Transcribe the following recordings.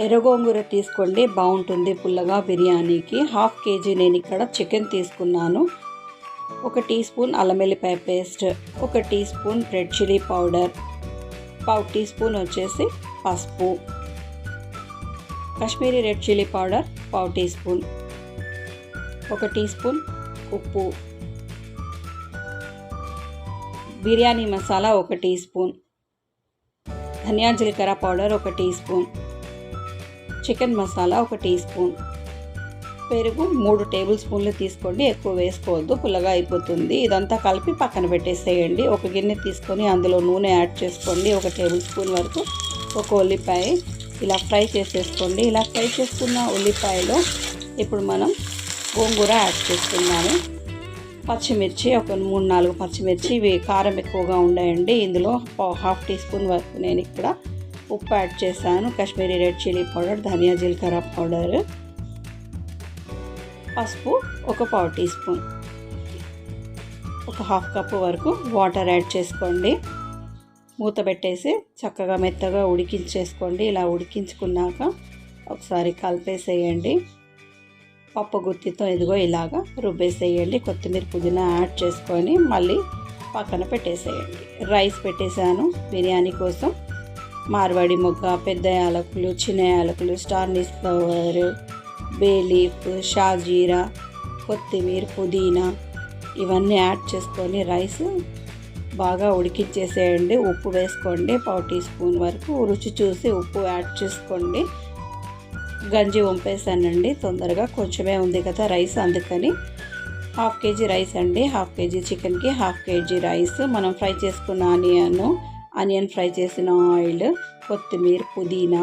ఎర్రగోంగూర తీసుకోండి, బాగుంటుంది పుల్లగా బిర్యానీకి. 1/2 kg నేను ఇక్కడ చికెన్ తీసుకున్నాను. 1 టీ స్పూన్ అల్లం వెల్లిపాయ paste, 1 teaspoon red chilli powder, 1/2 teaspoon వచ్చేసి పసుపు, Kashmiri red chilli powder 1/2 teaspoon, 1 teaspoon ఉప్పు, బిర్యానీ మసాలా 1 టీ స్పూన్, ధనియా జీలకర్ర powder 1 teaspoon, chicken masala 1 teaspoon, పెరుగు 3 టేబుల్ స్పూన్లు తీసుకోండి, ఎక్కువ వేసుకోవద్దు, పుల్లగా అయిపోతుంది. ఇదంతా కలిపి పక్కన పెట్టేసేయండి. ఒక గిన్నె తీసుకొని అందులో నూనె యాడ్ చేసుకోండి, 1 టేబుల్ స్పూన్ వరకు. 1 ఉల్లిపాయ ఇలా ఫ్రై చేసేసుకోండి. ఇలా ఫ్రై చేసుకున్న ఉల్లిపాయలో ఇప్పుడు మనం గోంగూర యాడ్ చేసుకున్నాము. పచ్చిమిర్చి ఒక 3-4 పచ్చిమిర్చి, ఇవి కారం ఎక్కువగా ఉన్నాయండి. ఇందులో 1/2 టీ స్పూన్ వరకు నేను ఇక్కడ ఉప్పు యాడ్ చేశాను, కాశ్మీరీ రెడ్ చిల్లీ పౌడర్, ధనియా జీలకర్ర పౌడర్, పసుపు 1/4 టీ స్పూన్, 1/2 కప్పు వరకు వాటర్ యాడ్ చేసుకోండి. మూత పెట్టేసి చక్కగా మెత్తగా ఉడికించేసుకోండి. ఇలా ఉడికించుకున్నాక ఒకసారి కలిపేసేయండి. పప్పు గుత్తితో ఇదిగో ఇలాగా రుబ్బేసేయండి. కొత్తిమీర పుదీనా యాడ్ చేసుకొని మళ్ళీ పక్కన పెట్టేసేయండి. రైస్ పెట్టేశాను బిర్యానీ కోసం. మార్వాడి మొగ్గ, పెద్ద యాలకులు, చిన్న యాలకులు, star anise flower, bay leaf, షాజీరా, కొత్తిమీర, పుదీనా ఇవన్నీ యాడ్ చేసుకొని రైస్ బాగా ఉడికించేసేయండి. ఉప్పు వేసుకోండి 1/2 టీ స్పూన్ వరకు. రుచి చూసి ఉప్పు యాడ్ చేసుకోండి. గంజి వంపేసానండి తొందరగా, కొంచెమే ఉంది కదా రైస్, అందుకని 1/2 kg రైస్ అండి. 1/2 kg చికెన్కి 1/2 kg రైస్. మనం ఫ్రై చేసుకున్న ఆనియన్ ఫ్రై చేసిన ఆయిల్, కొత్తిమీర, పుదీనా,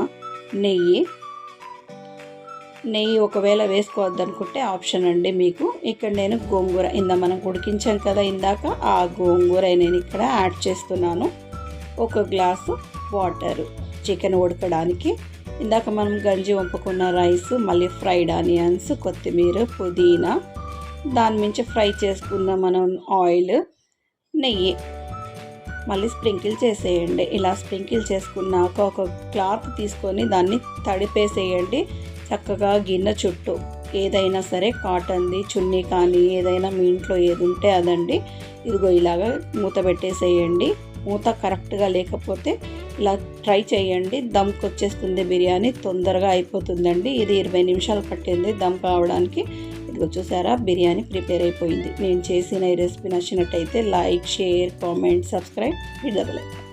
నెయ్యి ఒకవేళ వేసుకోవద్దనుకుంటే ఆప్షన్ అండి మీకు. ఇక్కడ నేను గోంగూర మనం ఉడికించాం కదా ఇందాక, ఆ గోంగూర నేను ఇక్కడ యాడ్ చేస్తున్నాను. 1 గ్లాసు వాటర్ చికెన్ ఉడకడానికి. ఇందాక మనం గంజి వంపుకున్న రైస్, మళ్ళీ ఫ్రైడ్ ఆనియన్స్, కొత్తిమీర, పుదీనా, దాని మించి ఫ్రై చేసుకున్న మనం ఆయిల్, నెయ్యి మళ్ళీ స్ప్రింకిల్ చేసేయండి. ఇలా స్ప్రింకిల్ చేసుకున్నాక ఒక క్లాత్ తీసుకొని దాన్ని తడిపేసేయండి చక్కగా గిన్నె చుట్టూ. ఏదైనా సరే కాటన్ది చున్నీ కానీ ఏదైనా మీ ఇంట్లో ఏది ఉంటే అదండి. ఇదిగో ఇలాగా మూత పెట్టేసేయండి. మూత కరెక్ట్గా లేకపోతే ఇలా ట్రై చేయండి, దమ్కి వచ్చేస్తుంది బిర్యానీ, తొందరగా అయిపోతుందండి. ఇది 20 నిమిషాలు పట్టింది దమ్ కావడానికి. ఇదిగో చూసారా, బిర్యానీ ప్రిపేర్ అయిపోయింది. నేను చేసిన ఈ రెసిపీ నచ్చినట్టయితే like, share, comment, subscribe, hit the bell icon.